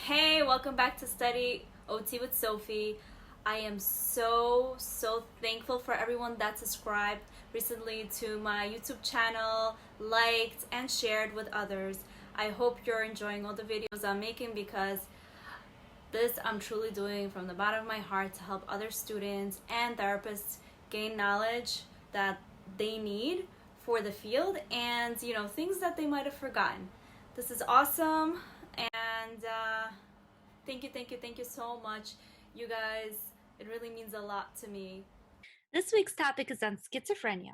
Hey, welcome back to Study OT with Sophie. I am so thankful for everyone that subscribed recently to my YouTube channel, liked, and shared with others. I hope you're enjoying all the videos I'm making because this I'm truly doing from the bottom of my heart to help other students and therapists gain knowledge that they need for the field and, things that they might have forgotten. This is awesome, and thank you so much, you guys. It really means a lot to me. This week's topic is on schizophrenia.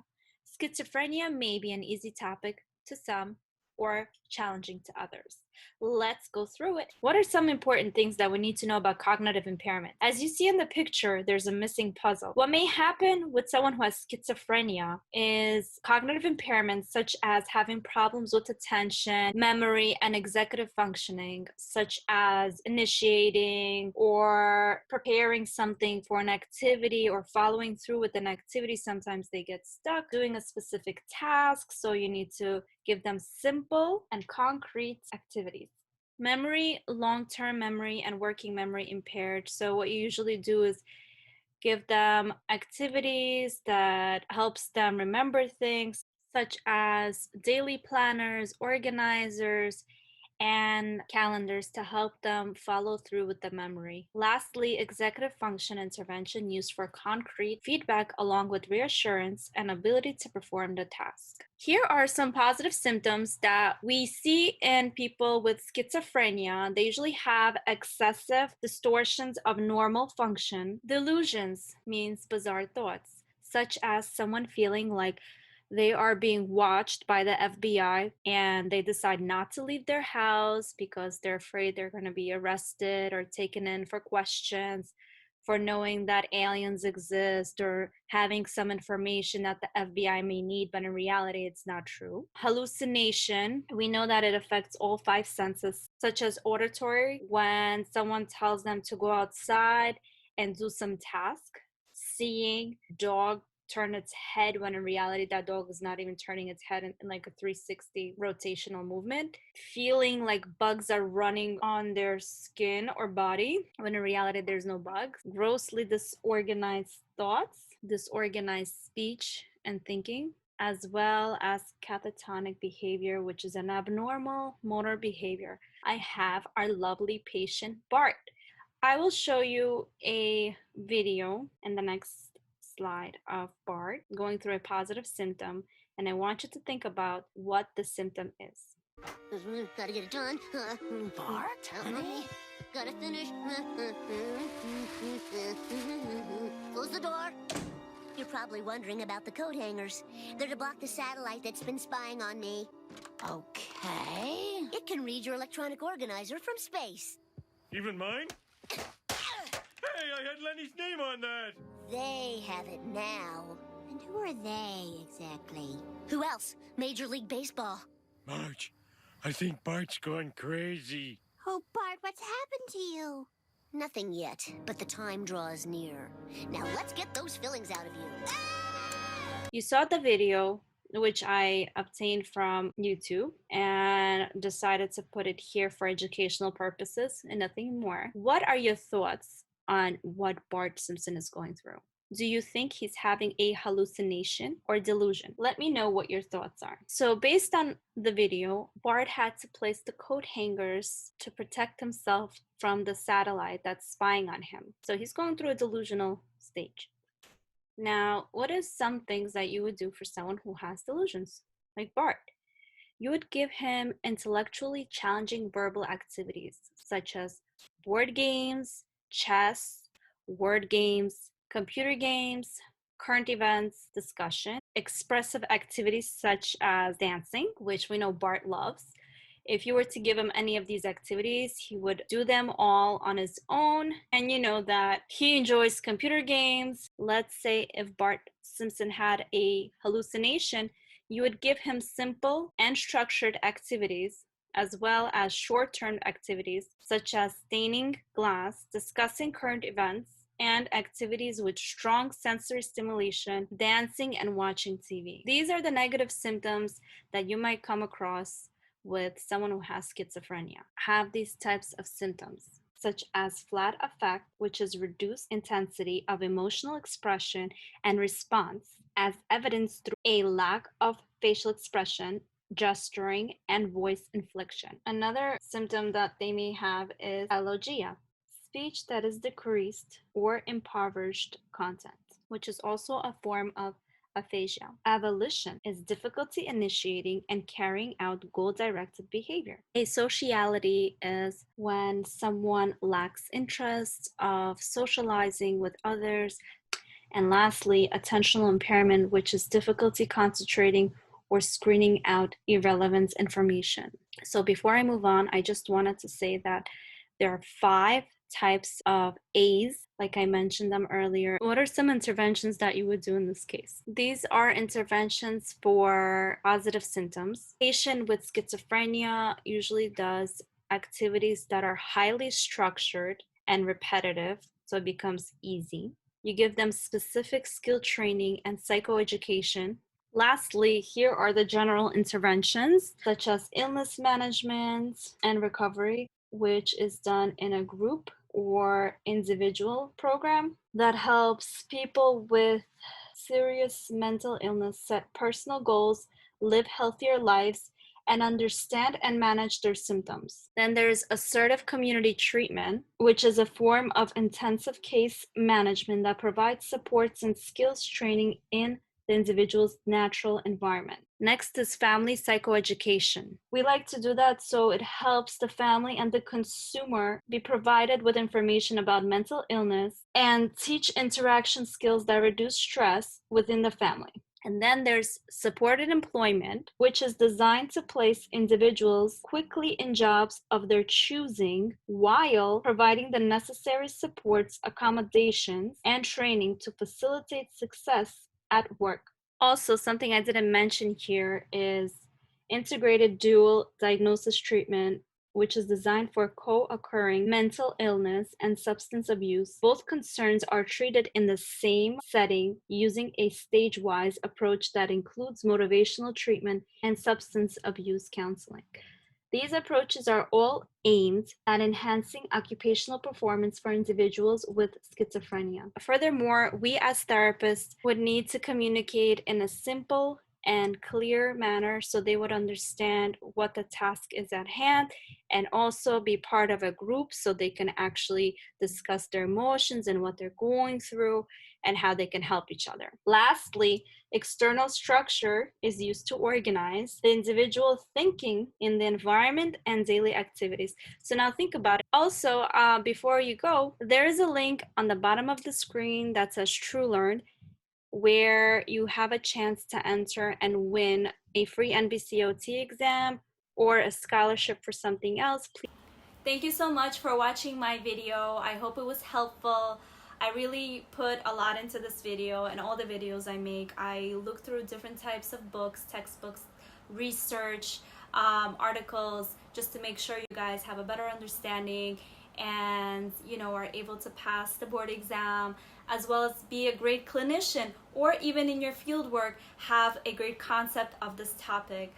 Schizophrenia may be an easy topic to some or challenging to others. Let's go through it. What are some important things that we need to know about cognitive impairment? As you see in the picture, there's a missing puzzle. What may happen with someone who has schizophrenia is cognitive impairments such as having problems with attention, memory, and executive functioning, such as initiating or preparing something for an activity or following through with an activity. Sometimes they get stuck doing a specific task, so you need to give them simple and concrete activities. Memory, long-term memory, and working memory impaired. So what you usually do is give them activities that helps them remember things, such as daily planners, organizers, and calendars to help them follow through with the memory. Lastly, executive function intervention used for concrete feedback along with reassurance and ability to perform the task. Here are some positive symptoms that we see in people with schizophrenia. They usually have excessive distortions of normal function. Delusions means bizarre thoughts, such as someone feeling like they are being watched by the FBI and they decide not to leave their house because they're afraid they're going to be arrested or taken in for questions for knowing that aliens exist or having some information that the FBI may need, but in reality, it's not true. Hallucination, we know that it affects all five senses, such as auditory, when someone tells them to go outside and do some task. Seeing dog turn its head when in reality that dog is not even turning its head in like a 360 rotational movement. Feeling like bugs are running on their skin or body when in reality there's no bugs. Grossly disorganized thoughts, disorganized speech and thinking, as well as catatonic behavior, which is an abnormal motor behavior. I have our lovely patient Bart. I will show you a video in the next slide of Bart going through a positive symptom, and I want you to think about what the symptom is. Gotta get it done. Bart, honey? Gotta finish. Close the door. You're probably wondering about the coat hangers. They're to block the satellite that's been spying on me. Okay. It can read your electronic organizer from space. Even mine? Hey, I had Lenny's name on that! They have it now. And who are they, exactly? Who else? Major League Baseball. Marge, I think Bart's gone crazy. Oh, Bart, what's happened to you? Nothing yet, but the time draws near. Now let's get those fillings out of you. You saw the video, which I obtained from YouTube and decided to put it here for educational purposes and nothing more. What are your thoughts on what Bart Simpson is going through? Do you think he's having a hallucination or delusion? Let me know what your thoughts are. So based on the video, Bart had to place the coat hangers to protect himself from the satellite that's spying on him. So he's going through a delusional stage. Now, what are some things that you would do for someone who has delusions, like Bart? You would give him intellectually challenging verbal activities, such as board games, chess, word games, computer games, current events, discussion, expressive activities such as dancing, which we know Bart loves. If you were to give him any of these activities, he would do them all on his own. And you know that he enjoys computer games. Let's say if Bart Simpson had a hallucination, you would give him simple and structured activities, as well as short-term activities such as staining glass, discussing current events, and activities with strong sensory stimulation, dancing, and watching TV. These are the negative symptoms that you might come across with someone who has schizophrenia have these types of symptoms, such as flat affect, which is reduced intensity of emotional expression and response, as evidenced through a lack of facial expression, gesturing, and voice inflection. Another symptom that they may have is allogia, speech that is decreased or impoverished content, which is also a form of aphasia. Avolition is difficulty initiating and carrying out goal-directed behavior. Asociality is when someone lacks interest of socializing with others. And lastly, attentional impairment, which is difficulty concentrating or screening out irrelevant information. So before I move on, I just wanted to say that there are 5 types of A's, like I mentioned them earlier. What are some interventions that you would do in this case? These are interventions for positive symptoms. A patient with schizophrenia usually does activities that are highly structured and repetitive, so it becomes easy. You give them specific skill training and psychoeducation. Lastly, here are the general interventions, such as illness management and recovery, which is done in a group or individual program that helps people with serious mental illness set personal goals, live healthier lives, and understand and manage their symptoms. Then there's assertive community treatment, which is a form of intensive case management that provides supports and skills training in the individual's natural environment. Next is family psychoeducation. We like to do that so it helps the family and the consumer be provided with information about mental illness and teach interaction skills that reduce stress within the family. And then there's supported employment, which is designed to place individuals quickly in jobs of their choosing while providing the necessary supports, accommodations, and training to facilitate success at work. Also, something I didn't mention here is integrated dual diagnosis treatment, which is designed for co-occurring mental illness and substance abuse. Both concerns are treated in the same setting using a stage-wise approach that includes motivational treatment and substance abuse counseling. These approaches are all aimed at enhancing occupational performance for individuals with schizophrenia. Furthermore, we as therapists would need to communicate in a simple and clear manner so they would understand what the task is at hand, and also be part of a group so they can actually discuss their emotions and what they're going through and how they can help each other. Lastly, external structure is used to organize the individual thinking in the environment and daily activities. So now think about it. Also, before you go, there is a link on the bottom of the screen that says TrueLearn, where you have a chance to enter and win a free NBCOT exam or a scholarship for something else. Thank you so much for watching my video. I hope it was helpful. I really put a lot into this video and all the videos I make. I look through different types of books, textbooks, research, articles, just to make sure you guys have a better understanding and are able to pass the board exam, as well as be a great clinician, or even in your field work have a great concept of this topic.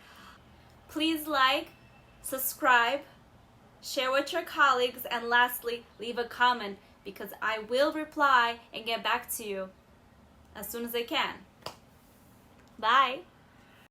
Please like, subscribe, share with your colleagues, and lastly, leave a comment, because I will reply and get back to you as soon as I can. Bye.